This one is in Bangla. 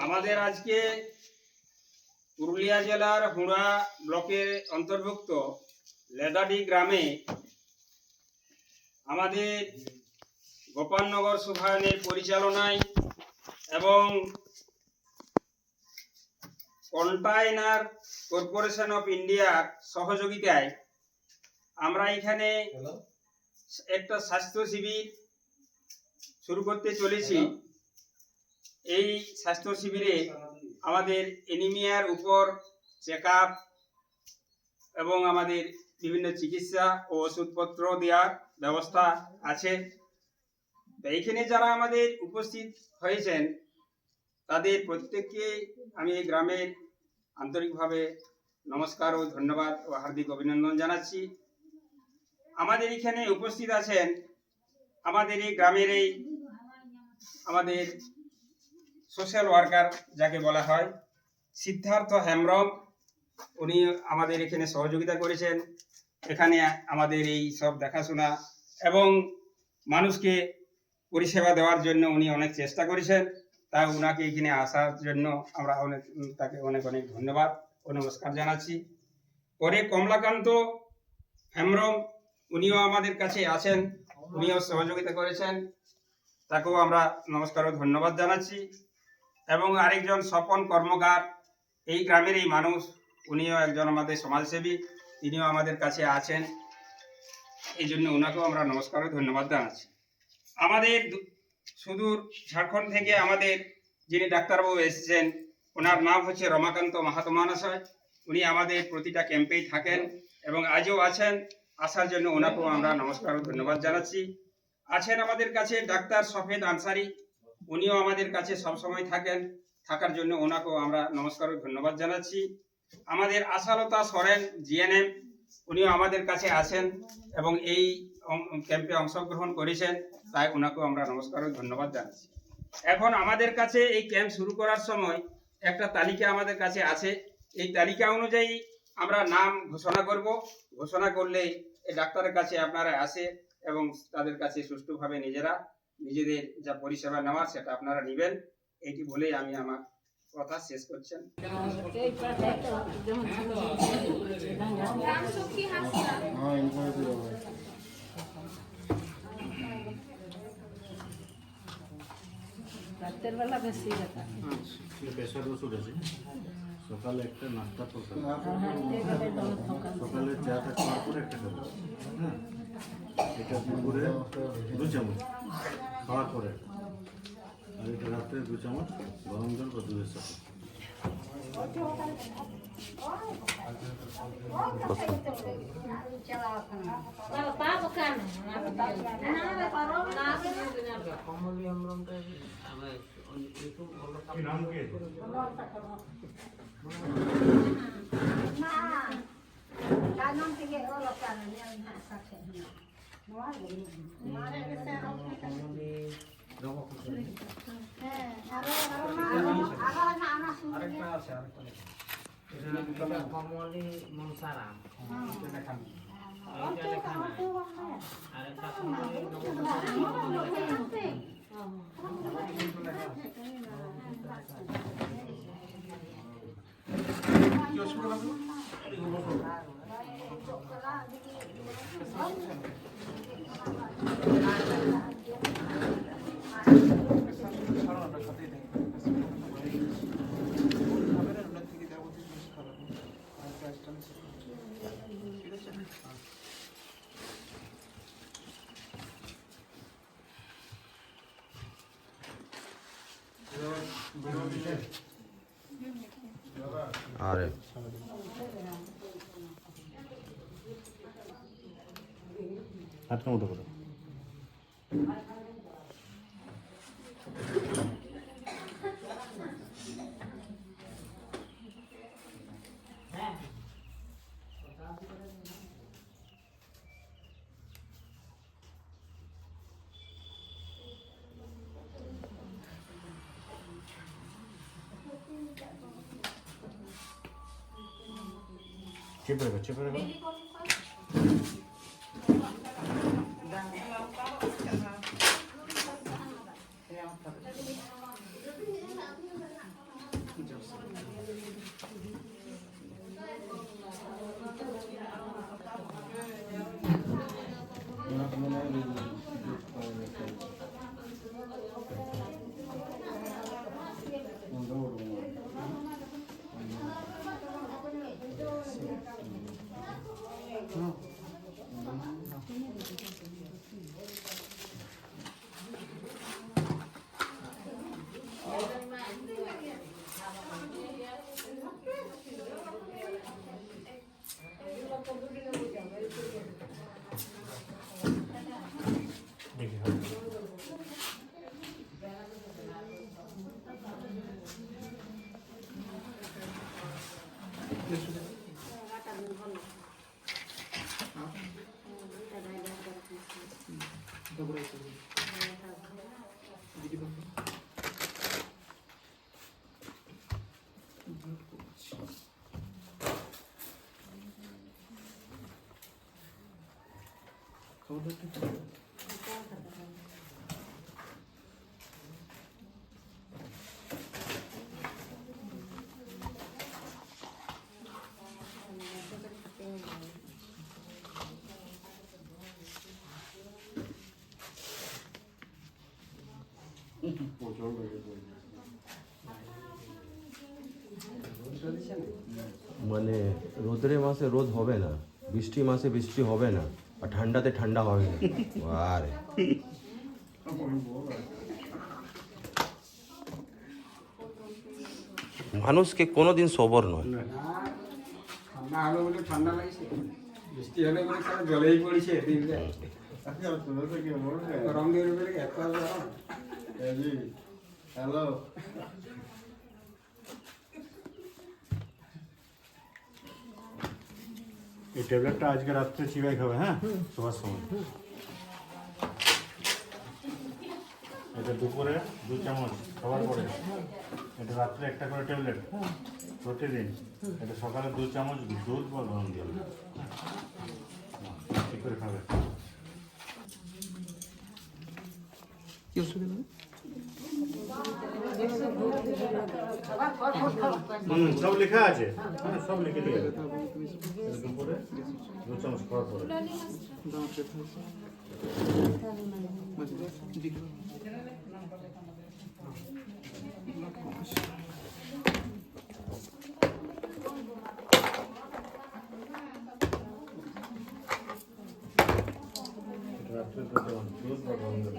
আমাদের আজকে পুরুলিয়া জেলার হুড়া ব্লকের অন্তর্ভুক্ত লেদাডি গ্রামে আমাদের গোপালনগর সুভায়নের পরিচালনায় এবং কন্টেইনার কর্পোরেশন অফ ইন্ডিয়ার সহযোগিতায় আমরা এখানে একটা স্বাস্থ্য শিবির শুরু করতে চলেছি। এই স্বাস্থ্য শিবিরে আমাদের এনিমিয়ার উপর চেকআপ এবং আমাদের বিভিন্ন চিকিৎসা ও ওষুধপত্র দেওয়ার ব্যবস্থা আছে। তো এইখানে যারা আমাদের উপস্থিত হয়েছেন তাদের প্রত্যেককে আমি এই গ্রামের আন্তরিকভাবে নমস্কার ও ধন্যবাদ ও হার্দিক অভিনন্দন জানাচ্ছি। আমাদের এখানে উপস্থিত আছেন আমাদের এই গ্রামের আমাদের সোশ্যাল ওয়ার্কার যাকে বলা হয় সিদ্ধার্থ হেমব্রম। উনি আমাদের এখানে সহযোগিতা করেছেন, এখানে আমাদের এই সব দেখাশোনা এবং মানুষকে পরিষেবা দেওয়ার জন্য উনি অনেক চেষ্টা করেছেন। তাই ওনাকে এখানে আসার জন্য আমরা তাকে অনেক অনেক ধন্যবাদ ও নমস্কার জানাচ্ছি। পরে কমলাকান্ত হেমব্রম উনিও আমাদের কাছে আছেন, উনিও সহযোগিতা করেছেন, তাকেও আমরা নমস্কার ও ধন্যবাদ জানাচ্ছি। এবং আরেকজন স্বপন কর্মকার, এই গ্রামেরই মানুষ, উনিও একজন আমাদের সমাজসেবী, তিনিও আমাদের কাছে আছেন, এই জন্য ওনাকেও আমরা নমস্কার ও ধন্যবাদ জানাচ্ছি। আমাদের সুদূর ঝাড়খণ্ড থেকে আমাদের যিনি ডাক্তারবাবু এসেছেন ওনার নাম হচ্ছে রমাকান্ত মাহাতো মহাশয়। উনি আমাদের প্রতিটা ক্যাম্পেই থাকেন এবং আজও আছেন, আসার জন্য ওনাকেও আমরা নমস্কার ও ধন্যবাদ জানাচ্ছি। আছেন আমাদের কাছে ডাক্তার সফেদ আনসারি, উনিও আমাদের কাছে সবসময় থাকেন, থাকার জন্য ওনাকেও আমরা নমস্কার ও ধন্যবাদ জানাচ্ছি। আমাদের আশালতা সরেন জিএনএম, উনিও আমাদের কাছে আছেন এবং এই ক্যাম্পে অংশগ্রহণ করেছেন, তাই ওনাকেও আমরা নমস্কার ও ধন্যবাদ জানাচ্ছি। এখন আমাদের কাছে এই ক্যাম্প শুরু করার সময় একটা তালিকা আমাদের কাছে আছে, এই তালিকা অনুযায়ী আমরা নাম ঘোষণা করব। ঘোষণা করলে এই ডাক্তারের কাছে আপনারা আসে এবং তাদের কাছে সুষ্ঠুভাবে নিজেদের যা পরিষেবা নেওয়ার সেটা আপনারা নেবেন। এইটি বলেই আমি আমার কথা শেষ করছেন। রাতের বেলা বেশি ব্যথা, প্রেশার ওষুধ আছে, সকালে একটা নাস্তা সকালে চাটা খাওয়ার পরে একটা খাবে, হ্যাঁ, এটা দুপুরে 2 চামচ খাওয়ার পরে, আর এটা রাত্রে 2 চামচ গরম জল বা দুধের সাথে। কমলি মনসারাম আরে হাতটা মতো করো। চেপে রাখো। মানে রোদের মাসে রোদ হবে না, বৃষ্টি মাসে বৃষ্টি হবে না, আর ঠান্ডাতে ঠান্ডা হবে না। আরে মানুষকে কোনোদিন সবর নয়। ঠান্ডা হলো বলে ঠান্ডা লাগছে, বৃষ্টি হলে বলে তারা জলেই পড়েছে দিনটা। গরম দিয়ে বলে এত গরম। হ্যালো, এই ট্যাবলেটটা আজকে রাত্রে চিবাই খাবে, হ্যাঁ, শোবার সময়। এটা দুপুরে 2 চামচ খাবার পরে, এটা রাত্রে 1টা করে ট্যাবলেট প্রতিদিন, এটা সকালে 2 চামচ দুধ বা গরম জল ঠিক করে খাবে। সব লেখা আছে, হ্যাঁ, সব লিখে দিয়ে দুপুরে 2 চামচ খাওয়ার পরে। রাত্রে 2 চামচ দুধ বা গরম জল।